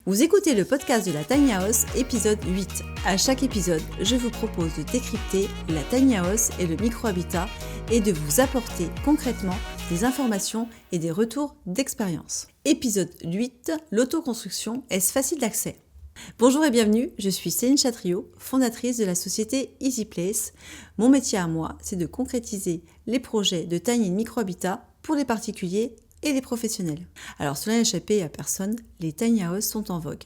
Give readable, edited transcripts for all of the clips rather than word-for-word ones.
Vous écoutez le podcast de la Tiny House, épisode 8. À chaque épisode, je vous propose de décrypter la Tiny House et le micro-habitat et de vous apporter concrètement des informations et des retours d'expérience. Épisode 8, l'autoconstruction, est-ce facile d'accès ? Bonjour et bienvenue, je suis Céline Chatriot, fondatrice de la société EasyPlace. Mon métier à moi, c'est de concrétiser les projets de tiny micro-habitat pour les particuliers et les professionnels. Alors, cela n'a échappé à personne, les tiny houses sont en vogue.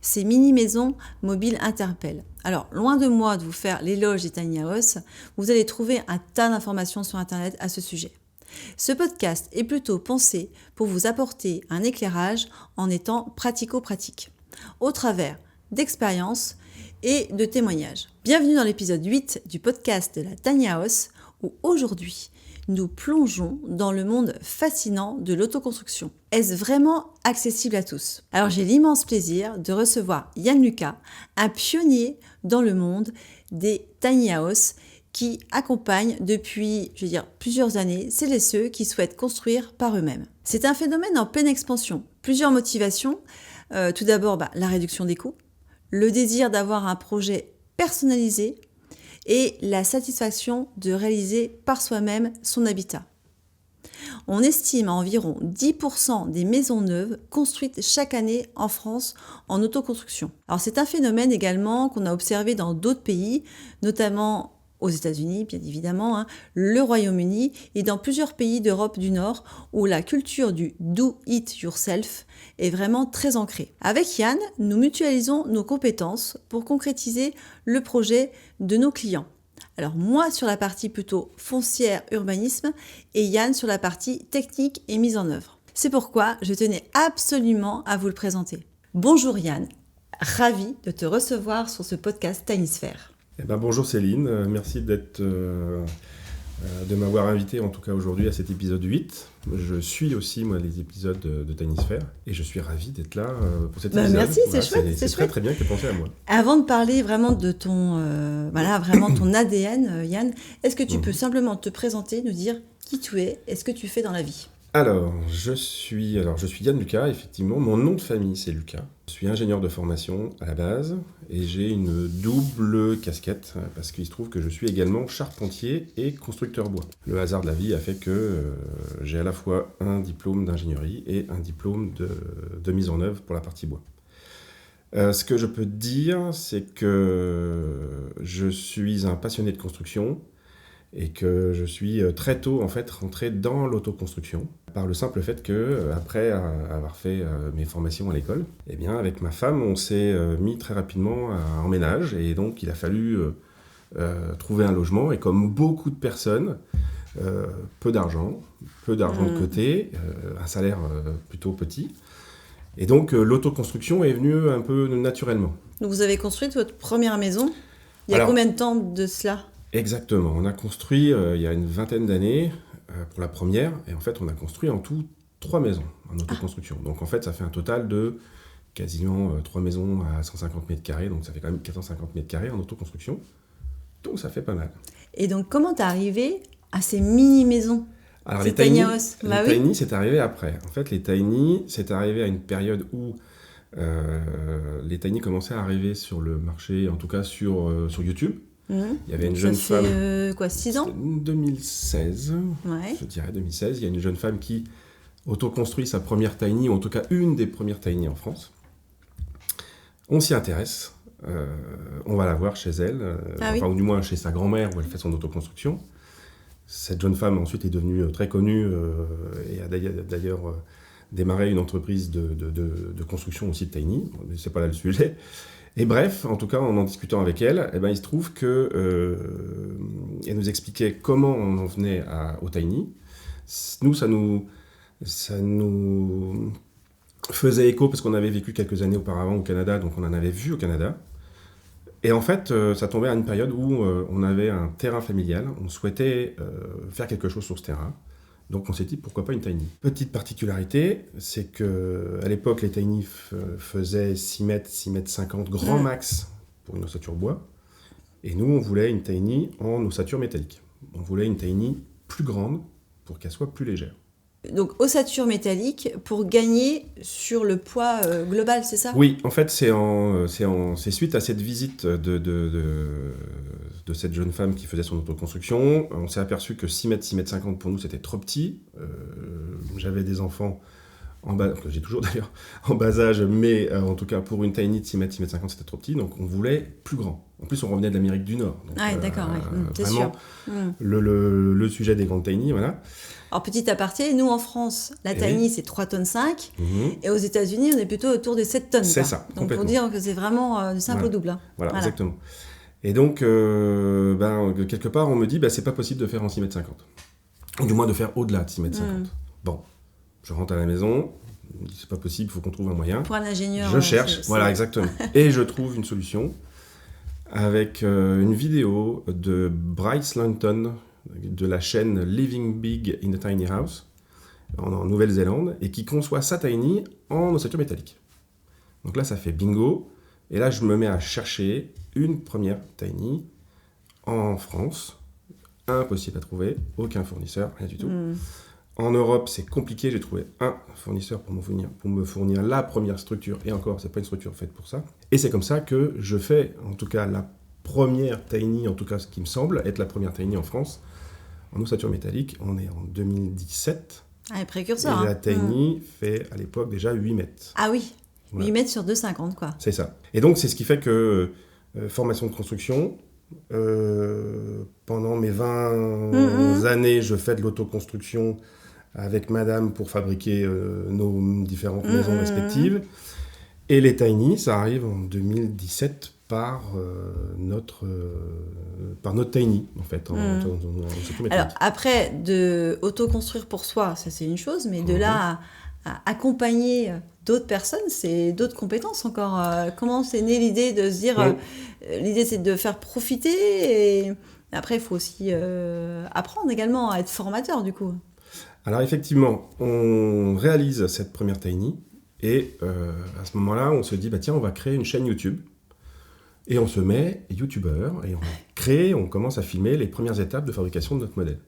Ces mini-maisons mobiles interpellent. Alors, loin de moi de vous faire l'éloge des tiny houses, vous allez trouver un tas d'informations sur Internet à ce sujet. Ce podcast est plutôt pensé pour vous apporter un éclairage en étant pratico-pratique, au travers d'expériences et de témoignages. Bienvenue dans l'épisode 8 du podcast de la Tiny House, où aujourd'hui, nous plongeons dans le monde fascinant de l'autoconstruction. Est-ce vraiment accessible à tous ? Alors j'ai l'immense plaisir de recevoir Yann Lucas, un pionnier dans le monde des tiny houses qui accompagne depuis, plusieurs années, celles et ceux qui souhaitent construire par eux-mêmes. C'est un phénomène en pleine expansion. Plusieurs motivations. Tout d'abord, la réduction des coûts, le désir d'avoir un projet personnalisé, et la satisfaction de réaliser par soi-même son habitat. On estime à environ 10% des maisons neuves construites chaque année en France en autoconstruction. Alors c'est un phénomène également qu'on a observé dans d'autres pays, notamment aux États-Unis, bien évidemment, le Royaume-Uni et dans plusieurs pays d'Europe du Nord où la culture du do it yourself est vraiment très ancrée. Avec Yann, nous mutualisons nos compétences pour concrétiser le projet de nos clients. Alors moi sur la partie plutôt foncière, urbanisme et Yann sur la partie technique et mise en œuvre. C'est pourquoi je tenais absolument à vous le présenter. Bonjour Yann, ravi de te recevoir sur ce podcast Tinysphere. Bonjour Céline, merci de m'avoir invité en tout cas aujourd'hui à cet épisode 8. Je suis aussi moi les épisodes de Tinysphere et je suis ravi d'être là pour cet épisode. Merci, c'est chouette. C'est chouette. Très bien que tu aies pensé à moi. Avant de parler vraiment de ton, ton ADN, Yann, est-ce que tu peux simplement te présenter, nous dire qui tu es et ce que tu fais dans la vie ? Alors, je suis Yann Lucas, effectivement. Mon nom de famille, c'est Lucas. Je suis ingénieur de formation à la base et j'ai une double casquette parce qu'il se trouve que je suis également charpentier et constructeur bois. Le hasard de la vie a fait que j'ai à la fois un diplôme d'ingénierie et un diplôme de mise en œuvre pour la partie bois. Ce que je peux te dire, c'est que je suis un passionné de construction et que je suis très tôt en fait rentré dans l'autoconstruction par le simple fait que après avoir fait mes formations à l'école, avec ma femme on s'est mis très rapidement en ménage et donc il a fallu trouver un logement et comme beaucoup de personnes, peu d'argent de côté, un salaire plutôt petit et donc l'autoconstruction est venue un peu naturellement. Donc vous avez construit votre première maison il y a combien de temps de cela ? Exactement, on a construit il y a une vingtaine d'années pour la première et en fait on a construit en tout 3 maisons en autoconstruction. Donc en fait ça fait un total de quasiment 3 maisons à 150 mètres carrés, donc ça fait quand même 450 mètres carrés en autoconstruction, donc ça fait pas mal. Et donc comment t'es arrivé à ces mini-maisons ? Alors les tiny, c'est arrivé après. En fait les tiny, c'est arrivé à une période où les tiny commençaient à arriver sur le marché, en tout cas sur YouTube. Il y avait une jeune femme... 6 ans ? 2016, je dirais 2016. Il y a une jeune femme qui autoconstruit sa première tiny, ou en tout cas une des premières tiny en France. On s'y intéresse, on va la voir chez elle, ou du moins chez sa grand-mère où elle fait son autoconstruction. Cette jeune femme ensuite est devenue très connue et a d'ailleurs démarré une entreprise de construction aussi de tiny, mais c'est pas là le sujet. Et bref, en tout cas, en discutant avec elle, il se trouve que elle nous expliquait comment on en venait au tiny. Nous, ça nous faisait écho parce qu'on avait vécu quelques années auparavant au Canada, donc on en avait vu au Canada. Et en fait, ça tombait à une période où on avait un terrain familial, on souhaitait faire quelque chose sur ce terrain. Donc on s'est dit pourquoi pas une tiny. Petite particularité, c'est que à l'époque les tiny faisaient 6 mètres, 6 mètres 50 grand max pour une ossature bois. Et nous on voulait une tiny en ossature métallique. On voulait une tiny plus grande pour qu'elle soit plus légère. donc ossature métallique pour gagner sur le poids global, c'est ça? Oui, en fait, c'est suite à cette visite de cette jeune femme qui faisait son autoconstruction. On s'est aperçu que 6 mètres, 6 mètres 50 pour nous, c'était trop petit. J'avais des enfants que j'ai toujours d'ailleurs, en bas âge, mais en tout cas pour une tiny de 6 mètres, 6 mètres 50, c'était trop petit, donc on voulait plus grand. En plus, on revenait de l'Amérique du Nord. Donc, D'accord, c'est vraiment, sûr. le sujet des grandes tiny, voilà. Alors, petit aparté, nous en France, la tiny c'est 3,5 tonnes, et aux États-Unis, on est plutôt autour des 7 tonnes. C'est ça, donc pour dire que c'est vraiment du simple au double. Hein. Voilà, exactement. Et donc, quelque part, on me dit, c'est pas possible de faire en 6 mètres 50. Ou du moins de faire au-delà de 6 mètres 50. Bon. Je rentre à la maison, c'est pas possible, il faut qu'on trouve un moyen. Pour un ingénieur. Je cherche, voilà, exactement. Et je trouve une solution avec une vidéo de Bryce Lanton de la chaîne Living Big in a Tiny House en Nouvelle-Zélande et qui conçoit sa tiny en ossature métallique. Donc là, ça fait bingo. Et là, je me mets à chercher une première tiny en France. Impossible à trouver, aucun fournisseur, rien du tout. En Europe, c'est compliqué. J'ai trouvé un fournisseur pour me fournir la première structure. Et encore, c'est pas une structure faite pour ça. Et c'est comme ça que je fais, en tout cas, la première tiny, en tout cas, ce qui me semble être la première tiny en France, en ossature métallique. On est en 2017. Ah, précurseur. Et la tiny fait, à l'époque, déjà 8 mètres. Ah oui, voilà. 8 mètres sur 2,50, quoi. C'est ça. Et donc, c'est ce qui fait que formation de construction... pendant mes 20 années, je fais de l'autoconstruction avec madame pour fabriquer nos différentes maisons respectives. Et les tiny, ça arrive en 2017 par notre tiny, en fait. Alors, après, de autoconstruire pour soi, ça c'est une chose, mais de là à accompagner d'autres personnes, c'est d'autres compétences encore. Comment c'est né l'idée de se dire... l'idée, c'est de faire profiter, et après, il faut aussi apprendre également à être formateur, du coup. Alors, effectivement, on réalise cette première tiny, et à ce moment-là, on se dit, tiens, on va créer une chaîne YouTube. Et on se met youtubeur, et on commence à filmer les premières étapes de fabrication de notre modèle.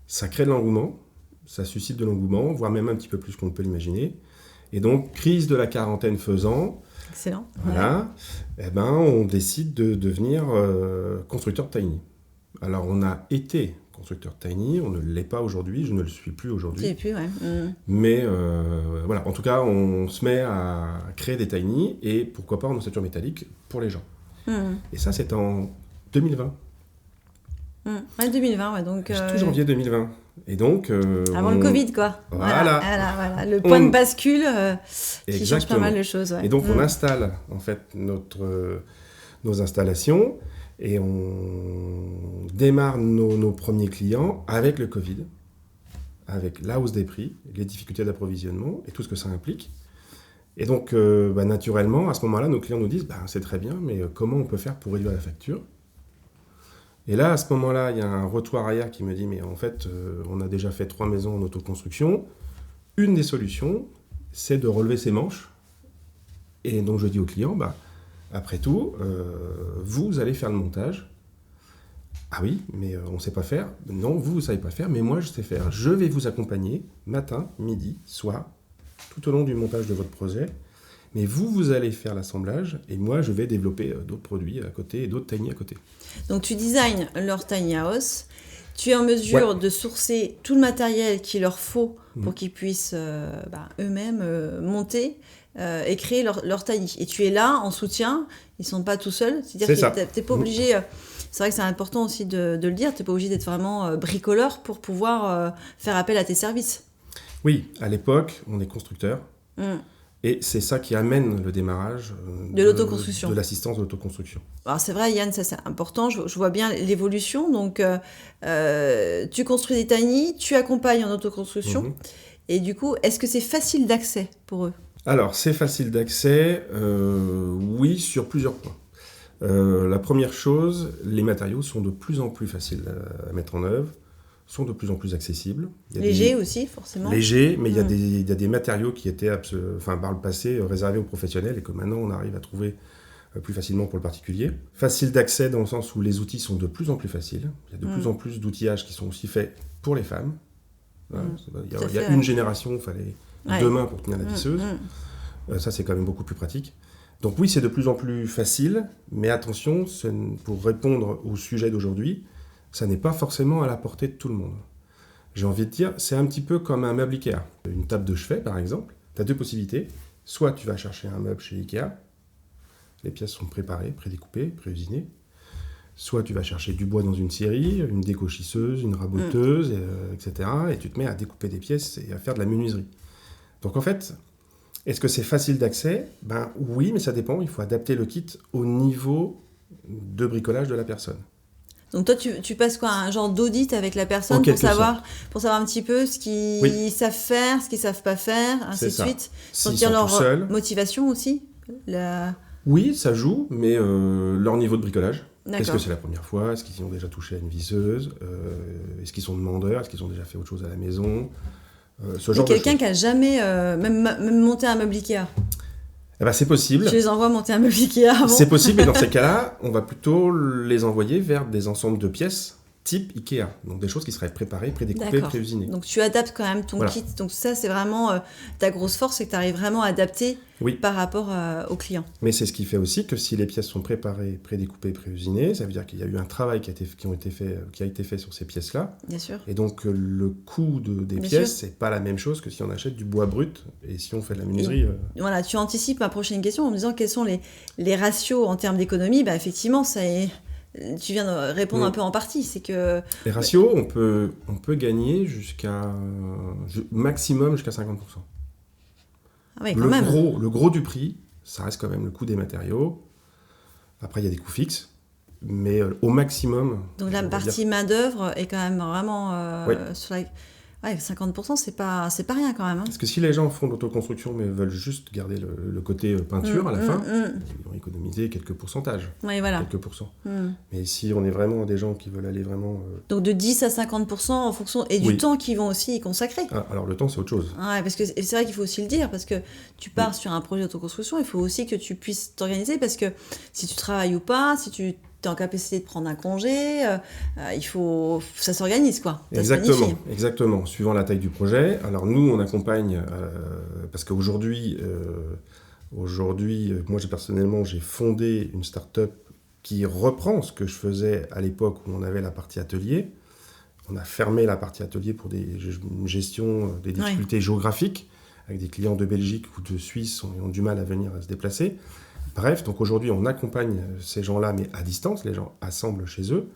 Ça crée de l'engouement, ça suscite de l'engouement, voire même un petit peu plus qu'on peut l'imaginer. Et donc, crise de la quarantaine faisant... Excellent. Voilà. On décide de devenir constructeur tiny. Alors, on a été constructeur tiny, on ne l'est pas aujourd'hui, je ne le suis plus aujourd'hui. Tu l'es plus, ouais. Mais voilà, en tout cas, on se met à créer des tiny et pourquoi pas en ossature métallique pour les gens. Et ça, c'est en 2020. Ouais, 2020, ouais. Donc, tout janvier 2020. Et donc... avant le Covid, quoi. Voilà. Le point de bascule qui change pas mal de choses. Ouais. Et donc, on installe, en fait, nos installations et on démarre nos premiers clients avec le Covid, avec la hausse des prix, les difficultés d'approvisionnement et tout ce que ça implique. Et donc, naturellement, à ce moment-là, nos clients nous disent c'est très bien, mais comment on peut faire pour réduire la facture ? Et là, à ce moment-là, il y a un retour arrière qui me dit, mais en fait, on a déjà fait 3 maisons en autoconstruction. Une des solutions, c'est de relever ses manches. Et donc, je dis au client, après tout, vous allez faire le montage. Ah oui, mais on ne sait pas faire. Non, vous ne savez pas faire, mais moi, je sais faire. Je vais vous accompagner matin, midi, soir, tout au long du montage de votre projet. Mais vous allez faire l'assemblage et moi, je vais développer d'autres produits à côté et d'autres tiny à côté. Donc, tu designes leur tiny house. Tu es en mesure de sourcer tout le matériel qu'il leur faut pour qu'ils puissent eux-mêmes monter et créer leur tiny. Et tu es là en soutien. Ils ne sont pas tout seuls. C'est-à-dire que tu n'es pas obligé... c'est vrai que c'est important aussi de le dire. Tu n'es pas obligé d'être vraiment bricoleur pour pouvoir faire appel à tes services. Oui, à l'époque, on est constructeur. Et c'est ça qui amène le démarrage de l'autoconstruction. De l'assistance de l'autoconstruction. Alors c'est vrai, Yann, ça c'est important. Je vois bien l'évolution. Donc, tu construis des tiny, tu accompagnes en autoconstruction. Et du coup, est-ce que c'est facile d'accès pour eux ? Alors, c'est facile d'accès, oui, sur plusieurs points. La première chose, les matériaux sont de plus en plus faciles à mettre en œuvre, sont de plus en plus accessibles. Légers aussi, forcément. Légers, mais il y a des matériaux qui étaient par le passé réservés aux professionnels et que maintenant on arrive à trouver plus facilement pour le particulier. Facile d'accès dans le sens où les outils sont de plus en plus faciles. Il y a de plus en plus d'outillages qui sont aussi faits pour les femmes. Voilà, il y a une génération, il fallait 2 mains pour tenir la visseuse. Ça, c'est quand même beaucoup plus pratique. Donc oui, c'est de plus en plus facile, mais attention, pour répondre au sujet d'aujourd'hui, ça n'est pas forcément à la portée de tout le monde. J'ai envie de dire, c'est un petit peu comme un meuble Ikea. Une table de chevet, par exemple, tu as 2 possibilités. Soit tu vas chercher un meuble chez Ikea, les pièces sont préparées, prédécoupées, préusinées. Soit tu vas chercher du bois dans une scierie, une décochisseuse, une raboteuse, etc. Et tu te mets à découper des pièces et à faire de la menuiserie. Donc en fait, est-ce que c'est facile d'accès ? Ben oui, mais ça dépend. Il faut adapter le kit au niveau de bricolage de la personne. Donc toi, tu passes quoi, un genre d'audit avec la personne pour savoir un petit peu ce qu'ils savent faire, ce qu'ils savent pas faire, ainsi de suite. Sentir leur motivation aussi. Oui, ça joue, mais leur niveau de bricolage. D'accord. Est-ce que c'est la première fois ? Est-ce qu'ils ont déjà touché à une visseuse ? Est-ce qu'ils sont demandeurs ? Est-ce qu'ils ont déjà fait autre chose à la maison ? Ce genre de choses. Quelqu'un qui a jamais même monté un meuble Ikea. Eh ben, c'est possible. Je les envoie monter un meuble Ikea avant. C'est possible, mais dans ces cas-là, on va plutôt les envoyer vers des ensembles de pièces type Ikea. Donc des choses qui seraient préparées, prédécoupées, préusinées. Donc tu adaptes quand même ton kit. Donc ça, c'est vraiment ta grosse force, c'est que tu arrives vraiment à adapter par rapport au client. Mais c'est ce qui fait aussi que si les pièces sont préparées, prédécoupées, préusinées, ça veut dire qu'il y a eu un travail qui a été fait sur ces pièces-là. Bien sûr. Et donc le coût des pièces, c'est pas la même chose que si on achète du bois brut et si on fait de la menuiserie. Voilà, tu anticipes ma prochaine question en me disant quels sont les ratios en termes d'économie. Bah, effectivement, tu viens de répondre un peu en partie. C'est que les ratios, on peut gagner maximum jusqu'à 50%. Ah oui, quand même. Le gros du prix, ça reste quand même le coût des matériaux. Après, il y a des coûts fixes, mais au maximum. Donc la partie main-d'œuvre est quand même vraiment sur la. Ouais, 50%, c'est pas rien quand même. Parce que si les gens font de l'autoconstruction mais veulent juste garder le côté peinture à la fin, ils vont économiser quelques pourcentages. Oui, voilà. Quelques pourcents. Mais si on est vraiment des gens qui veulent aller vraiment... Donc de 10 à 50% en fonction... Et du temps qu'ils vont aussi y consacrer. Alors le temps, c'est autre chose. Ouais, parce que c'est vrai qu'il faut aussi le dire, parce que tu pars sur un projet d'autoconstruction, il faut aussi que tu puisses t'organiser, parce que si tu travailles ou pas, si tu... en capacité de prendre un congé, ça s'organise quoi. Exactement, suivant la taille du projet. Alors nous, on accompagne, parce qu'aujourd'hui, moi personnellement, j'ai fondé une start-up qui reprend ce que je faisais à l'époque où on avait la partie atelier. On a fermé la partie atelier pour une gestion des difficultés géographiques, avec des clients de Belgique ou de Suisse qui ont du mal à venir se déplacer. Bref, donc aujourd'hui, on accompagne ces gens-là, mais à distance, les gens assemblent chez eux.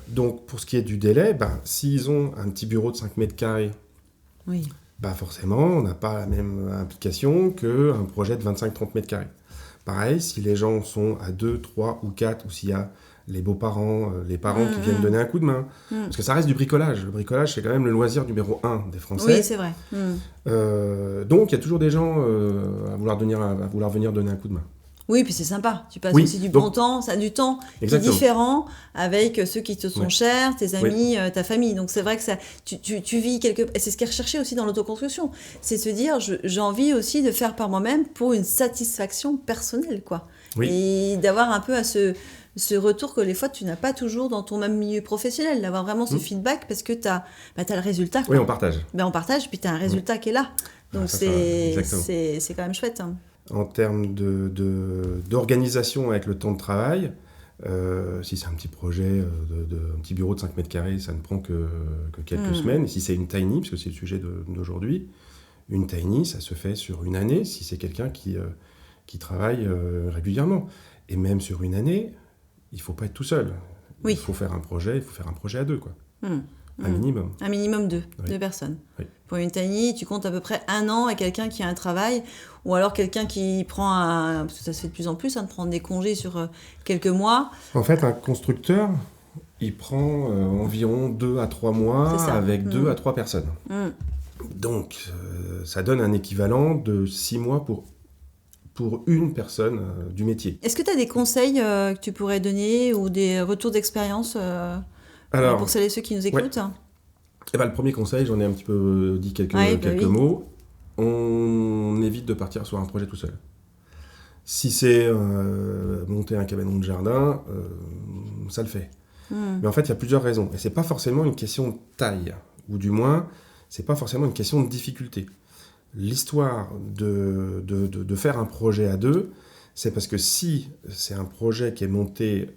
Donc, pour ce qui est du délai, s'ils ont un petit bureau de 5 mètres carrés, forcément, on n'a pas la même implication qu'un projet de 25-30 mètres carrés. Pareil, si les gens sont à 2, 3 ou 4, ou s'il y a les beaux-parents, les parents qui viennent donner un coup de main. Parce que ça reste du bricolage. Le bricolage, c'est quand même le loisir numéro 1 des Français. Oui, c'est vrai. Donc, il y a toujours des gens à vouloir venir donner un coup de main. Oui, puis c'est sympa. Tu passes aussi du bon temps, ça a du temps qui est différent avec ceux qui te sont chers, tes amis, ta famille. Donc c'est vrai que tu vis quelque... Et c'est ce qui est recherché aussi dans l'autoconstruction. C'est se dire, j'ai envie aussi de faire par moi-même pour une satisfaction personnelle, quoi. Oui. Et d'avoir un peu à ce retour que les fois tu n'as pas toujours dans ton même milieu professionnel, d'avoir vraiment ce feedback parce que tu as le résultat. Quoi. Oui, on partage. On partage, puis tu as un résultat qui est là. Donc c'est quand même chouette. Hein. En termes d'organisation avec le temps de travail, si c'est un petit projet, un petit bureau de 5 mètres carrés, ça ne prend que quelques semaines. Et si c'est une tiny, parce que c'est le sujet d'aujourd'hui, une tiny, ça se fait sur une année, si c'est quelqu'un qui travaille régulièrement. Et même sur une année, il ne faut pas être tout seul. Il faut faire un projet à deux, quoi. Un minimum. Un minimum deux personnes. Oui. Pour une tiny, tu comptes à peu près 1 an avec quelqu'un qui a un travail, ou alors quelqu'un qui prend parce que ça se fait de plus en plus, de prendre des congés sur quelques mois. En fait, un constructeur, il prend environ 2 à 3 mois avec 2 à 3 personnes. Donc, ça donne un équivalent de 6 mois pour une personne du métier. Est-ce que tu as des conseils que tu pourrais donner ou des retours d'expérience pour celles et ceux qui nous écoutent? Le premier conseil, j'en ai un petit peu dit quelques mots. On évite de partir sur un projet tout seul. Si c'est monter un cabanon de jardin, ça le fait. Mais en fait, il y a plusieurs raisons. Et ce n'est pas forcément une question de taille Ou du moins, c'est pas forcément une question de difficulté. L'histoire de faire un projet à deux, c'est parce que si c'est un projet qui est monté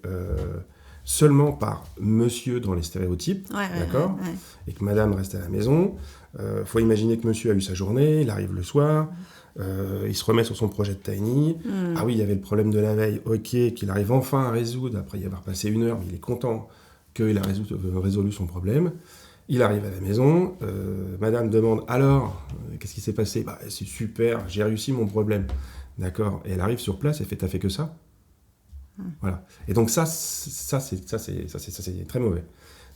seulement par monsieur dans les stéréotypes, d'accord, et que madame reste à la maison, faut imaginer que monsieur a eu sa journée, il arrive le soir, il se remet sur son projet de Tiny. Ah oui, il y avait le problème de la veille, ok, qu'il arrive enfin à résoudre, après y avoir passé 1 heure, mais il est content qu'il a résolu son problème. Il arrive à la maison, madame demande « Alors, qu'est-ce qui s'est passé ?» C'est super, j'ai réussi mon problème. D'accord. Et elle arrive sur place, elle fait « T'as fait que ça ?» Voilà. Et donc ça, c'est très mauvais.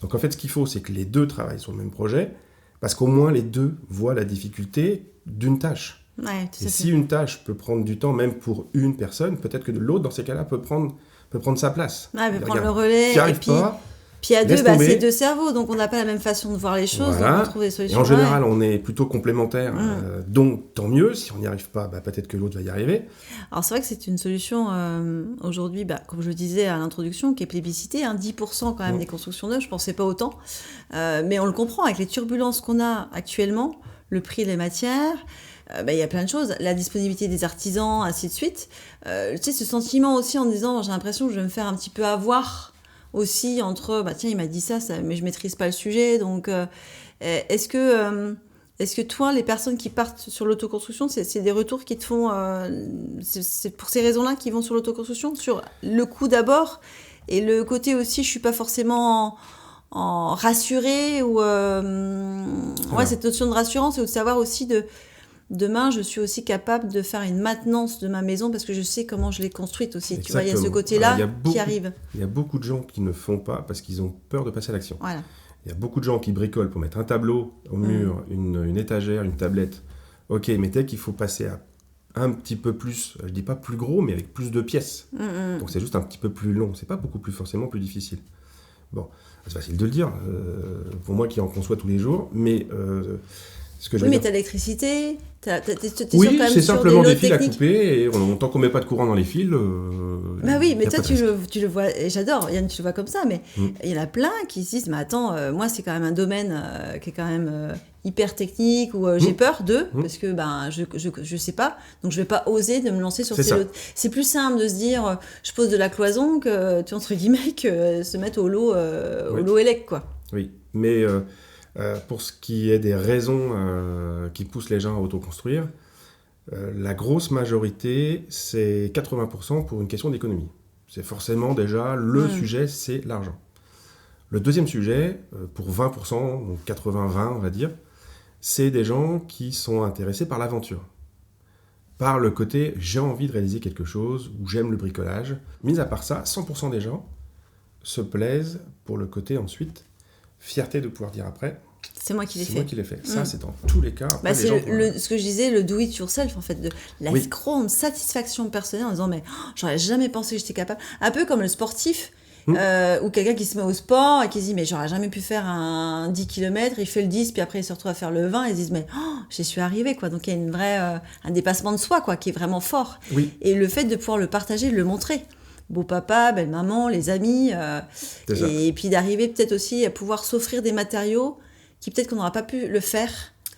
Donc en fait, ce qu'il faut, c'est que les deux travaillent sur le même projet, parce qu'au moins les deux voient la difficulté d'une tâche. Ouais, et si une tâche peut prendre du temps, même pour une personne, peut-être que l'autre, dans ces cas-là, peut prendre sa place. Ouais, peut prendre le relais. Qui arrive pas. Puis à deux, c'est 2 cerveaux, donc on n'a pas la même façon de voir les choses, voilà. donc on trouve des solutions. Et en général, on est plutôt complémentaires, donc tant mieux. Si on n'y arrive pas, peut-être que l'autre va y arriver. Alors c'est vrai que c'est une solution aujourd'hui, comme je le disais à l'introduction, qui est plébiscitée, 10% quand même des constructions neuves, je ne pensais pas autant. Mais on le comprend, avec les turbulences qu'on a actuellement, le prix des matières, il y a plein de choses, la disponibilité des artisans, ainsi de suite. Tu sais, ce sentiment aussi en disant, j'ai l'impression que je vais me faire un petit peu avoir aussi entre, tiens, il m'a dit ça, mais je maîtrise pas le sujet, donc est-ce que toi, les personnes qui partent sur l'autoconstruction, c'est des retours qui te font, c'est pour ces raisons-là qu'ils vont sur l'autoconstruction, sur le coût d'abord, et le côté aussi, je suis pas forcément en rassurée, ou cette notion de rassurance, et de savoir aussi demain, je suis aussi capable de faire une maintenance de ma maison parce que je sais comment je l'ai construite aussi. Exactement. Tu vois, il y a ce côté-là qui arrive. Il y a beaucoup de gens qui ne font pas parce qu'ils ont peur de passer à l'action. Voilà. Il y a beaucoup de gens qui bricolent pour mettre un tableau au mur, une étagère, une tablette. Ok, mais dès qu'il faut passer à un petit peu plus, je dis pas plus gros, mais avec plus de pièces. Donc c'est juste un petit peu plus long. C'est pas beaucoup plus forcément plus difficile. Bon, c'est facile de le dire, pour moi qui en conçois tous les jours, mais... mais t'as l'électricité, t'es oui, quand même c'est sur simplement des des fils techniques. à couper, et tant qu'on met pas de courant dans les fils... oui, mais toi, tu le vois, et j'adore, Yann, tu le vois comme ça, mais il y en a plein qui se disent, mais attends, moi, c'est quand même un domaine qui est quand même hyper technique, où j'ai peur parce que je sais pas, donc je vais pas oser de me lancer sur ces lots. C'est plus simple de se dire, je pose de la cloison, que, tu entre guillemets, que se mettre au lot élec, quoi. Oui, mais... pour ce qui est des raisons qui poussent les gens à autoconstruire, la grosse majorité, c'est 80% pour une question d'économie. C'est forcément déjà le sujet, c'est l'argent. Le deuxième sujet, pour 20%, donc 80-20 on va dire, c'est des gens qui sont intéressés par l'aventure. Par le côté « j'ai envie de réaliser quelque chose » ou « j'aime le bricolage ». Mis à part ça, 100% des gens se plaisent pour le côté ensuite fierté de pouvoir dire après, c'est moi qui l'ai fait. C'est moi qui l'ai fait. Ça, c'est dans tous les cas. C'est ce que je disais, le do it yourself, en fait, de la grande satisfaction personnelle en disant, mais j'aurais jamais pensé que j'étais capable. Un peu comme le sportif, ou quelqu'un qui se met au sport et qui se dit, mais j'aurais jamais pu faire un 10 km, il fait le 10, puis après il se retrouve à faire le 20, et ils se disent, mais j'y suis arrivé, quoi. Donc il y a une vraie, un dépassement de soi, quoi, qui est vraiment fort. Oui. Et le fait de pouvoir le partager, de le montrer. Beau papa, belle maman, les amis, et puis d'arriver peut-être aussi à pouvoir s'offrir des matériaux qui peut-être qu'on n'aura pas pu le faire.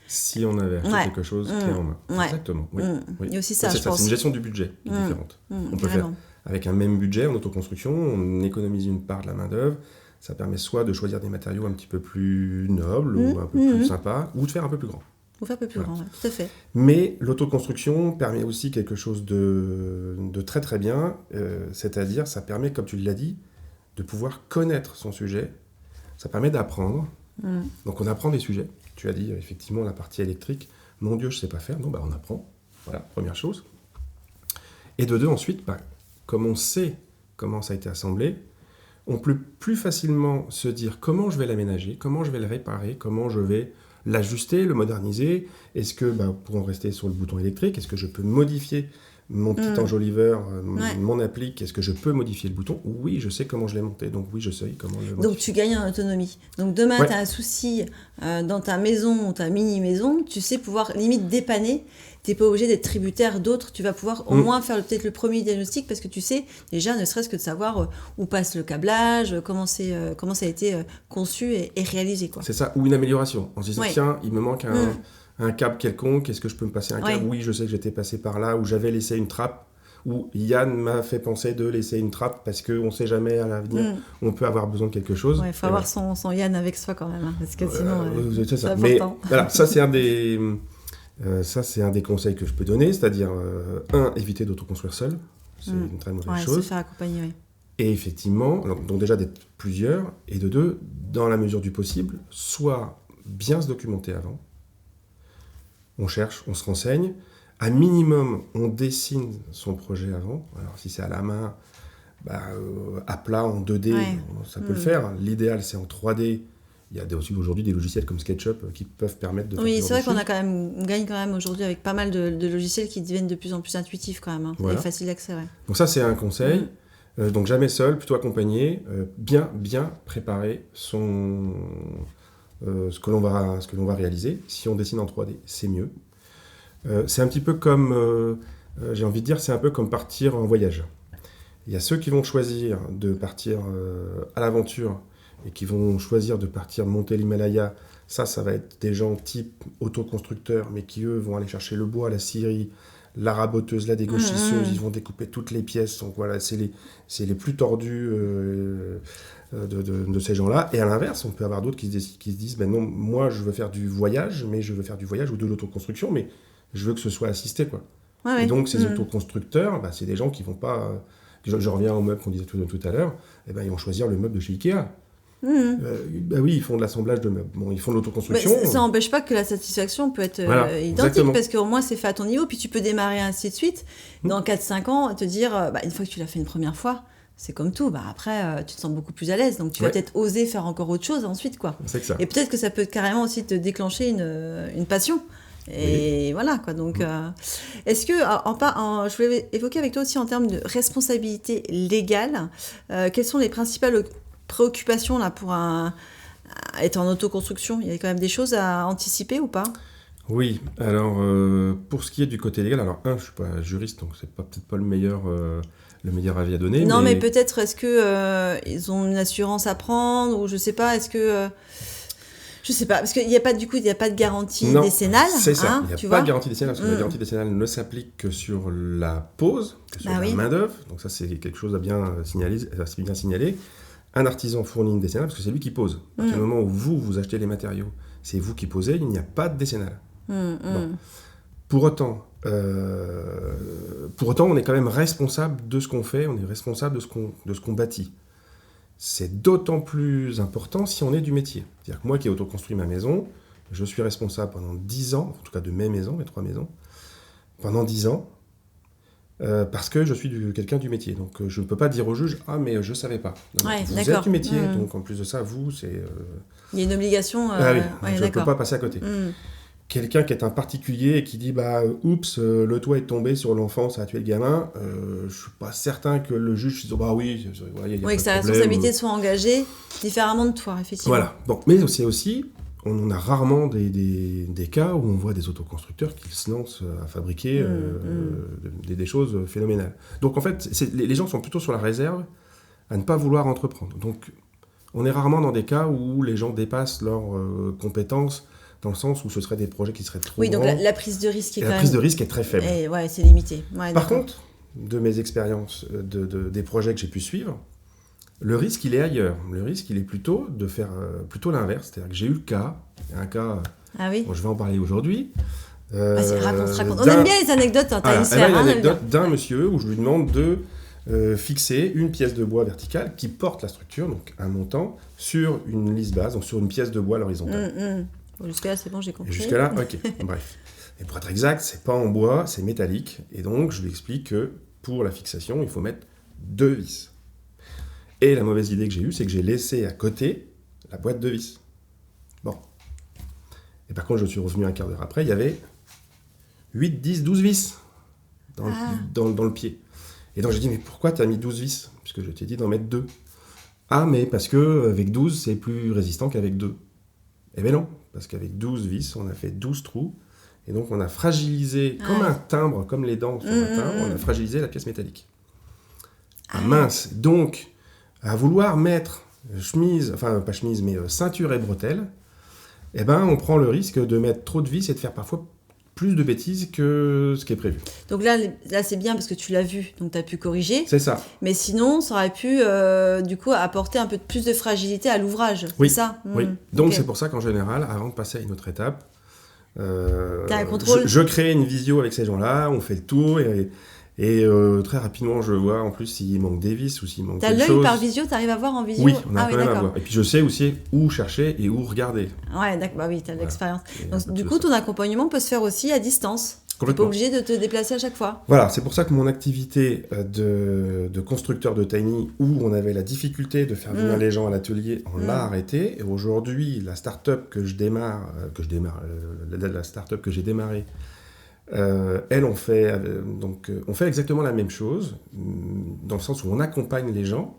Si on avait acheté quelque chose clé en main. Ouais. Exactement. Oui. Il y a aussi ça, je pense. C'est une gestion du budget qui est différente. On peut faire avec un même budget en autoconstruction, on économise une part de la main-d'œuvre. Ça permet soit de choisir des matériaux un petit peu plus nobles ou un peu plus sympas, ou de faire un peu plus grand. Ou faire un peu plus grand, tout à fait. Mais l'autoconstruction permet aussi quelque chose de très très bien, c'est-à-dire ça permet, comme tu l'as dit, de pouvoir connaître son sujet. Ça permet d'apprendre. Donc on apprend des sujets. Tu as dit effectivement la partie électrique. Mon Dieu, je ne sais pas faire. Non, on apprend. Voilà, première chose. Et de deux, ensuite, comme on sait comment ça a été assemblé, on peut plus facilement se dire comment je vais l'aménager, comment je vais le réparer, comment je vais l'ajuster, le moderniser. Est-ce que, pour en rester sur le bouton électrique, est-ce que je peux modifier mon petit enjoliveur, mon applique, est-ce que je peux modifier le bouton? Oui, je sais comment je l'ai monté, donc oui, je sais comment le modifier. Donc tu gagnes en autonomie. Donc demain, tu as un souci dans ta maison, ta mini-maison, tu sais pouvoir limite dépanner. Tu n'es pas obligé d'être tributaire d'autres. Tu vas pouvoir au moins faire peut-être le premier diagnostic parce que tu sais déjà, ne serait-ce que de savoir où passe le câblage, comment ça a été conçu et réalisé. Quoi. C'est ça, ou une amélioration. En se disant, tiens, il me manque un câble quelconque, est-ce que je peux me passer un câble? Oui, je sais que j'étais passé par là, ou j'avais laissé une trappe, ou Yann m'a fait penser de laisser une trappe parce qu'on ne sait jamais à l'avenir, on peut avoir besoin de quelque chose. Il faut avoir son Yann avec soi quand même, parce que sinon, c'est ça. Mais voilà, ça c'est un des conseils que je peux donner, c'est-à-dire, éviter d'autoconstruire seul, c'est une très mauvaise chose. Se faire accompagner, oui. Et effectivement, donc déjà d'être plusieurs, et de deux, dans la mesure du possible, soit bien se documenter avant, on cherche, on se renseigne, à minimum, on dessine son projet avant. Alors si c'est à la main, à plat, en 2D, ça peut le faire. L'idéal, c'est en 3D. Il y a aussi aujourd'hui des logiciels comme SketchUp qui peuvent permettre de faire Oui, c'est vrai on gagne quand même aujourd'hui avec pas mal de logiciels qui deviennent de plus en plus intuitifs quand même, et faciles d'accès. Ouais. Donc ça, c'est un conseil. Donc jamais seul, plutôt accompagné, bien préparer ce que l'on va réaliser. Si on dessine en 3D, c'est mieux. C'est un petit peu comme, j'ai envie de dire, c'est un peu comme partir en voyage. Il y a ceux qui vont choisir de partir à l'aventure et qui vont choisir de partir monter l'Himalaya. Ça va être des gens type autoconstructeurs, mais qui, eux, vont aller chercher le bois, la scierie, la raboteuse, la dégauchisseuse, ils vont découper toutes les pièces. Donc voilà, c'est les plus tordus de ces gens-là. Et à l'inverse, on peut avoir d'autres qui se disent, non, moi je veux faire du voyage, mais je veux faire du voyage ou de l'autoconstruction, mais je veux que ce soit assisté, quoi. Et donc ces autoconstructeurs, c'est des gens qui vont pas... je reviens au meuble qu'on disait tout à l'heure, ils vont choisir le meuble de chez Ikea. Oui, ils font de l'assemblage de meubles. Bon, ils font de l'autoconstruction. Mais ça n'empêche pas que la satisfaction peut être identique, exactement. Parce qu'au moins c'est fait à ton niveau, puis tu peux démarrer ainsi de suite. Dans 4-5 ans, te dire, une fois que tu l'as fait une première fois, c'est comme tout. Après, tu te sens beaucoup plus à l'aise. Donc tu vas peut-être oser faire encore autre chose ensuite. Quoi. C'est que ça. Et peut-être que ça peut carrément aussi te déclencher une passion. Et voilà, quoi. Donc, est-ce que, je voulais évoquer avec toi aussi en termes de responsabilité légale, quelles sont les principales préoccupations là, pour être en autoconstruction? Il y a quand même des choses à anticiper ou pas? Oui, alors pour ce qui est du côté légal, alors je ne suis pas juriste, donc c'est peut-être pas le meilleur avis à donner. Non, mais peut-être, est-ce qu'ils ont une assurance à prendre, ou je ne sais pas, est-ce que... Je sais pas, parce qu'il n'y a pas de garantie décennale. C'est ça, il n'y a pas de garantie décennale, parce que la garantie décennale ne s'applique que sur la pose, que sur la main-d'œuvre. Donc ça, c'est quelque chose à bien signaler. Un artisan fournit une décennale, parce que c'est lui qui pose. À partir du moment où vous achetez les matériaux, c'est vous qui posez, il n'y a pas de décennale. Bon. Pour autant, on est quand même responsable de ce qu'on fait, on est responsable de ce qu'on bâtit. C'est d'autant plus important si on est du métier. C'est-à-dire que moi qui ai autoconstruit ma maison, je suis responsable pendant 10 ans, en tout cas de mes 3 maisons, pendant 10 ans, parce que je suis quelqu'un du métier. Donc je ne peux pas dire au juge « Ah, mais je ne savais pas ». Vous êtes du métier, donc en plus de ça, vous, c'est... Il y a une obligation... je ne peux pas passer à côté. Quelqu'un qui est un particulier et qui dit oups, le toit est tombé sur l'enfant, ça a tué le gamin, je suis pas certain que le juge dise oui, il y a que sa responsabilité soit engagée différemment de toi, effectivement. Voilà. Bon, mais c'est aussi, on a rarement des cas où on voit des autoconstructeurs qui se lancent à fabriquer des choses phénoménales. Donc en fait, les gens sont plutôt sur la réserve à ne pas vouloir entreprendre. Donc on est rarement dans des cas où les gens dépassent leurs compétences, dans le sens où ce seraient des projets qui seraient trop grands. Oui, donc la prise de risque est quand même... La prise de risque est très faible. C'est limité. Par contre, de mes expériences, des projets que j'ai pu suivre, le risque, il est ailleurs. Le risque, il est plutôt de faire plutôt l'inverse. C'est-à-dire que j'ai eu le cas, un cas... Ah oui. Bon, je vais en parler aujourd'hui. Raconte. On aime bien les anecdotes. Une anecdote d'un monsieur où je lui demande de fixer une pièce de bois verticale qui porte la structure, donc un montant, sur une lisse base, donc sur une pièce de bois à l'horizontale. Jusque-là, c'est bon, j'ai compris. Jusque-là, ok. Bref. Et pour être exact, c'est pas en bois, c'est métallique. Et donc, je lui explique que pour la fixation, il faut mettre 2 vis. Et la mauvaise idée que j'ai eue, c'est que j'ai laissé à côté la boîte de vis. Bon. Et par contre, je suis revenu un quart d'heure après, il y avait 8, 10, 12 vis. dans le pied. Et donc j'ai dit, mais pourquoi tu as mis 12 vis ? Puisque je t'ai dit d'en mettre 2. Ah, mais parce qu'avec 12, c'est plus résistant qu'avec 2. Eh bien non, parce qu'avec 12 vis, on a fait 12 trous. Et donc on a fragilisé, comme un timbre, comme les dents sur un timbre, on a fragilisé la pièce métallique. Ah mince. Donc, à vouloir mettre ceinture et bretelles, eh ben, on prend le risque de mettre trop de vis et de faire parfois plus de bêtises que ce qui est prévu. Donc là c'est bien parce que tu l'as vu, donc tu as pu corriger. C'est ça. Mais sinon, ça aurait pu, du coup, apporter un peu plus de fragilité à l'ouvrage. Oui. C'est ça ? Oui. Donc c'est pour ça qu'en général, avant de passer à une autre étape, t'as un contrôle. je crée une visio avec ces gens-là, on fait le tour et très rapidement, je vois en plus s'il manque des vis ou s'il manque quelque chose. T'as l'œil par visio, t'arrives à voir en visio ? Oui, on a quand même à voir. Et puis je sais aussi où chercher et où regarder. Ouais, d'accord, bah oui, t'as de l'expérience. Donc du coup, ça. ton accompagnement peut se faire aussi à distance. T'es pas obligé de te déplacer à chaque fois. Voilà, c'est pour ça que mon activité de constructeur de tiny, où on avait la difficulté de faire venir les gens à l'atelier, on l'a arrêté. Et aujourd'hui, la start-up que la start-up que j'ai démarrée, on fait exactement la même chose, dans le sens où on accompagne les gens,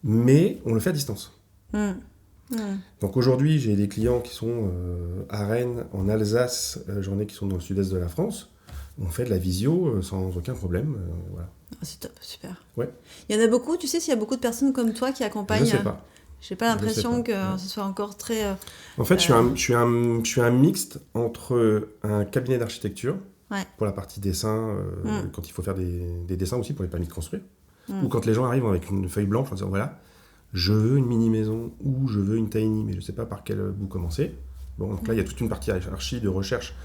mais on le fait à distance. Donc aujourd'hui, j'ai des clients qui sont à Rennes, en Alsace, j'en ai qui sont dans le sud-est de la France. On fait de la visio sans aucun problème. Voilà. C'est top, super. Ouais. Il y en a beaucoup, tu sais s'il y a beaucoup de personnes comme toi qui accompagnent. Je sais pas. J'ai pas l'impression que ce soit encore très... En fait, je suis un mixte entre un cabinet d'architecture, pour la partie dessin, quand il faut faire des dessins aussi pour les permis de construire, ou quand les gens arrivent avec une feuille blanche en disant voilà, je veux une mini-maison ou je veux une tiny, mais je ne sais pas par quel bout commencer. Bon, donc là, il y a toute une partie archi de recherche.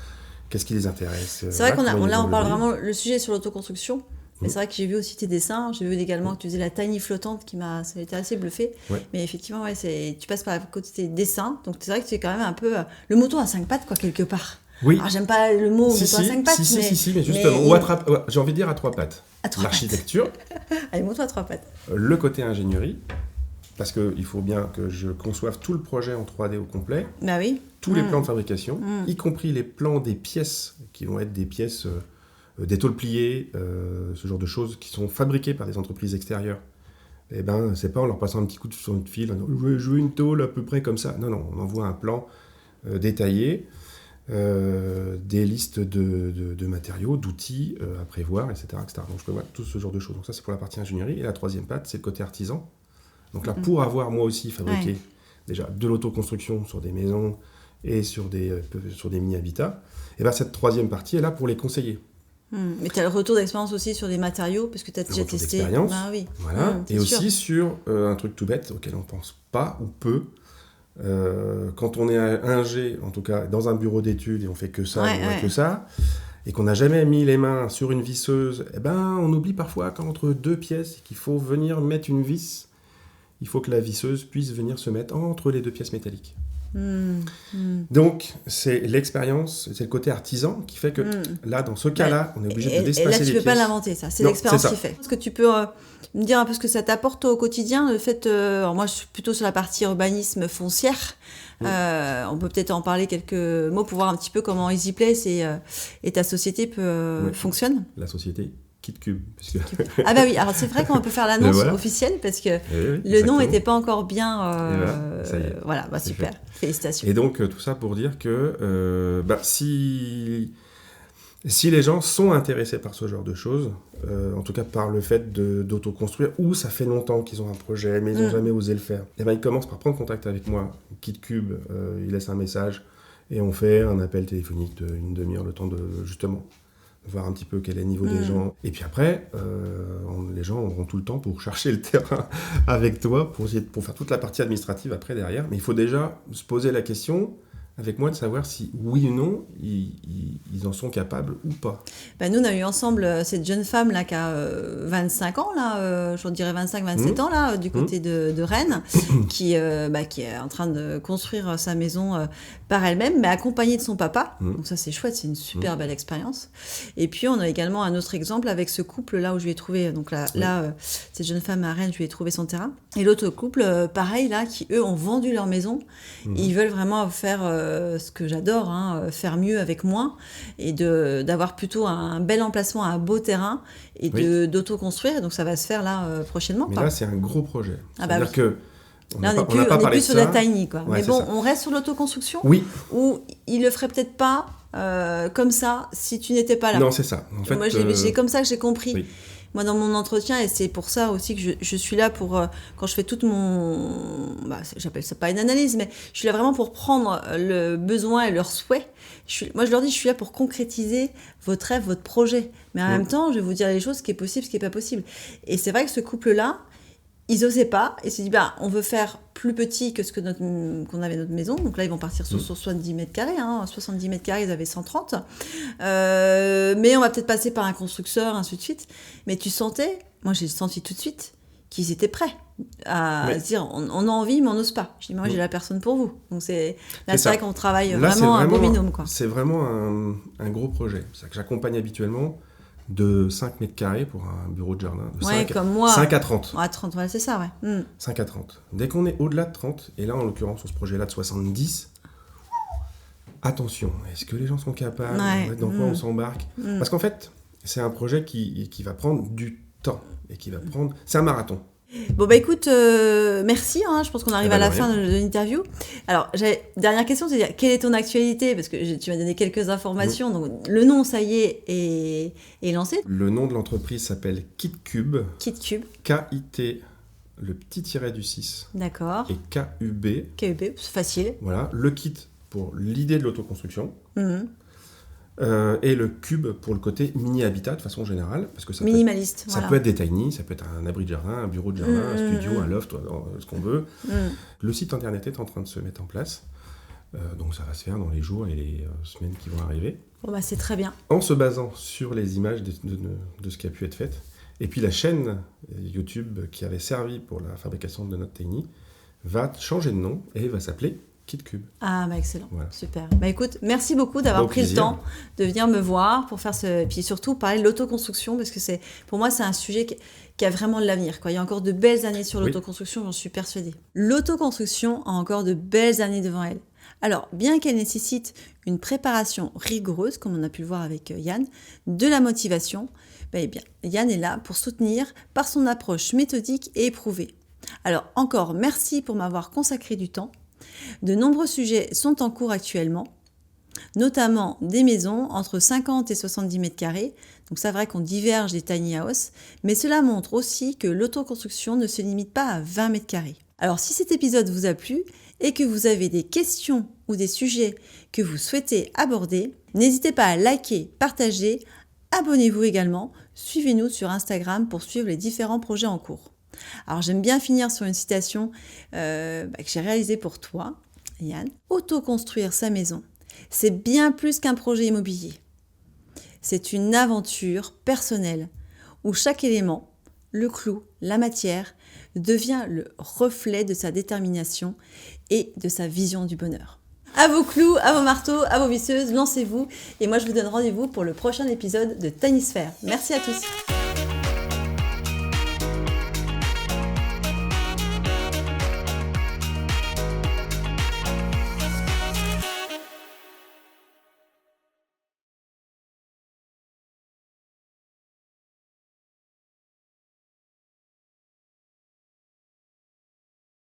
Qu'est-ce qui les intéresse ? C'est vrai qu'on parle vraiment, le sujet est sur l'autoconstruction. Mais c'est vrai que j'ai vu aussi tes dessins. J'ai vu également que tu faisais la tiny flottante ça a été assez bluffé. Ouais. Mais effectivement, tu passes par côté tes dessins. Donc c'est vrai que tu es quand même un peu le mouton à 5 pattes, quoi, quelque part. Oui. Alors, j'aime pas le mot mouton à 5 pattes. Mais justement, j'ai envie de dire à 3 pattes. L'architecture. Allez, mouton à 3 pattes. Le côté ingénierie. Parce qu'il faut bien que je conçoive tout le projet en 3D au complet. Bah oui. Tous les plans de fabrication, y compris les plans des pièces, qui vont être des pièces, des tôles pliées, ce genre de choses qui sont fabriquées par des entreprises extérieures. Eh ben, c'est pas en leur passant un petit coup sur une fil, je veux une tôle à peu près comme ça. Non, on envoie un plan détaillé, des listes de matériaux, d'outils à prévoir, etc., etc. Donc je prévois tout ce genre de choses. Donc ça, c'est pour la partie ingénierie. Et la troisième patte, c'est le côté artisan. Donc là, pour avoir moi aussi fabriqué déjà de l'autoconstruction sur des maisons et sur des mini-habitats, et ben cette troisième partie est là pour les conseiller. Mais tu as le retour d'expérience aussi sur des matériaux, parce que tu as déjà testé. D'expérience, oui. Voilà. Et sûr. Aussi sur un truc tout bête auquel on ne pense pas ou peu. Quand on est ingé, en tout cas dans un bureau d'études, et on fait que ça, que ça, et qu'on n'a jamais mis les mains sur une visseuse, eh ben, on oublie parfois qu'entre deux pièces, qu'il faut venir mettre une vis, il faut que la visseuse puisse venir se mettre entre les deux pièces métalliques. Donc, c'est l'expérience, c'est le côté artisan qui fait que là, dans ce cas-là, on est obligé de déspacer les pièces. Et là, tu ne peux pas l'inventer, ça. C'est l'expérience qui fait. Est-ce que tu peux me dire un peu ce que ça t'apporte au quotidien, le fait... alors moi, je suis plutôt sur la partie urbanisme foncière. On peut peut-être en parler quelques mots pour voir un petit peu comment EasyPlace et ta société fonctionne. La société KitCube. Ah bah oui, alors c'est vrai qu'on peut faire l'annonce officielle parce que le nom n'était pas encore bien... ça y est. Voilà, super. Félicitations. Et donc, tout ça pour dire que si les gens sont intéressés par ce genre de choses, en tout cas par le fait d'autoconstruire, ou ça fait longtemps qu'ils ont un projet, mais ils n'ont jamais osé le faire, et ben ils commencent par prendre contact avec moi. KitCube, il laisse un message, et on fait un appel téléphonique d'une demi-heure, le temps de, justement, voir un petit peu quel est le niveau des gens. Et puis après, les gens auront tout le temps pour chercher le terrain avec toi, pour faire toute la partie administrative après, derrière. Mais il faut déjà se poser la question, avec moi, de savoir si, oui ou non, ils en sont capables ou pas. Nous, on a eu ensemble cette jeune femme là, qui a 25 ans, là, je dirais 25-27 ans, là, du côté de Rennes, qui est en train de construire sa maison par elle-même, mais accompagnée de son papa. Donc ça, c'est chouette, c'est une super belle expérience. Et puis, on a également un autre exemple avec ce couple-là où je lui ai trouvé, donc là, cette jeune femme à Rennes, je lui ai trouvé son terrain. Et l'autre couple, pareil, là, qui, eux, ont vendu leur maison. Ils veulent vraiment faire... ce que j'adore, faire mieux avec moins et d'avoir plutôt un bel emplacement, un beau terrain et d'auto-construire. Donc ça va se faire là prochainement. Mais là, c'est un gros projet. C'est-à-dire que là, on n'est plus sur la tiny, quoi. Ouais, mais bon, on reste sur l'autoconstruction. Oui. Où il le ferait peut-être pas comme ça si tu n'étais pas là. Non, c'est ça. En fait, moi, j'ai comme ça que j'ai compris. Oui. Moi, dans mon entretien, et c'est pour ça aussi que je suis là pour, quand je fais toute mon... j'appelle ça pas une analyse, mais je suis là vraiment pour prendre le besoin et leurs souhaits. Moi, je leur dis, je suis là pour concrétiser votre rêve, votre projet. Mais en même temps, je vais vous dire les choses, ce qui est possible, ce qui n'est pas possible. Et c'est vrai que ce couple-là, ils n'osaient pas. Ils se disent, on veut faire plus petit que ce que qu'on avait notre maison. Donc là, ils vont partir sur 70 mètres carrés. 70 mètres carrés, ils avaient 130. Mais on va peut-être passer par un constructeur, ainsi de suite. Mais tu sentais, moi j'ai senti tout de suite, qu'ils étaient prêts à se dire, on a envie, mais on n'ose pas. Je dis, moi j'ai la personne pour vous. Donc c'est vrai qu'on travaille vraiment un beau binôme, quoi. C'est vraiment un gros projet. C'est que j'accompagne habituellement de 5 mètres carrés pour un bureau de jardin. De 5, comme moi. 5 à 30. Ouais, 30, ouais, c'est ça, ouais. 5 à 30. Dès qu'on est au-delà de 30, et là, en l'occurrence, sur ce projet-là de 70, attention, est-ce que les gens sont capables dans quoi on s'embarque Parce qu'en fait, c'est un projet qui va prendre du temps et qui va prendre... C'est un marathon. Bon, écoute, merci. Je pense qu'on arrive à la fin de l'interview. Alors, dernière question, c'est quelle est ton actualité ? Parce que tu m'as donné quelques informations. Donc, le nom, ça y est lancé. Le nom de l'entreprise s'appelle KitCube. KitCube. K-I-T, le petit tiret du 6. D'accord. Et K-U-B. K-U-B, c'est facile. Voilà, le kit pour l'idée de l'autoconstruction. Et le cube pour le côté mini-habitat de façon générale. Parce que ça minimaliste. Ça peut être des tiny, ça peut être un abri de jardin, un bureau de jardin, un studio, un loft, ce qu'on veut. Le site internet est en train de se mettre en place. Donc ça va se faire dans les jours et les semaines qui vont arriver. Bon, c'est très bien. En se basant sur les images de ce qui a pu être fait. Et puis la chaîne YouTube qui avait servi pour la fabrication de notre tiny va changer de nom et va s'appeler KitCube. Excellent, voilà. Super. Écoute, merci beaucoup d'avoir pris le temps de venir me voir pour faire et puis surtout parler de l'autoconstruction parce que pour moi c'est un sujet qui a vraiment de l'avenir, quoi. Il y a encore de belles années sur l'autoconstruction, j'en suis persuadée. L'autoconstruction a encore de belles années devant elle. Alors, bien qu'elle nécessite une préparation rigoureuse, comme on a pu le voir avec Yann, de la motivation, Yann est là pour soutenir par son approche méthodique et éprouvée. Alors, encore merci pour m'avoir consacré du temps. De nombreux sujets sont en cours actuellement, notamment des maisons entre 50 et 70 mètres carrés. Donc c'est vrai qu'on diverge des tiny house, mais cela montre aussi que l'autoconstruction ne se limite pas à 20 mètres carrés. Alors si cet épisode vous a plu et que vous avez des questions ou des sujets que vous souhaitez aborder, n'hésitez pas à liker, partager, abonnez-vous également, suivez-nous sur Instagram pour suivre les différents projets en cours. Alors j'aime bien finir sur une citation que j'ai réalisée pour toi, Yann. Autoconstruire sa maison, c'est bien plus qu'un projet immobilier. C'est une aventure personnelle où chaque élément, le clou, la matière, devient le reflet de sa détermination et de sa vision du bonheur. À vos clous, à vos marteaux, à vos visseuses, lancez-vous. Et moi je vous donne rendez-vous pour le prochain épisode de Tiny Sphere. Merci à tous.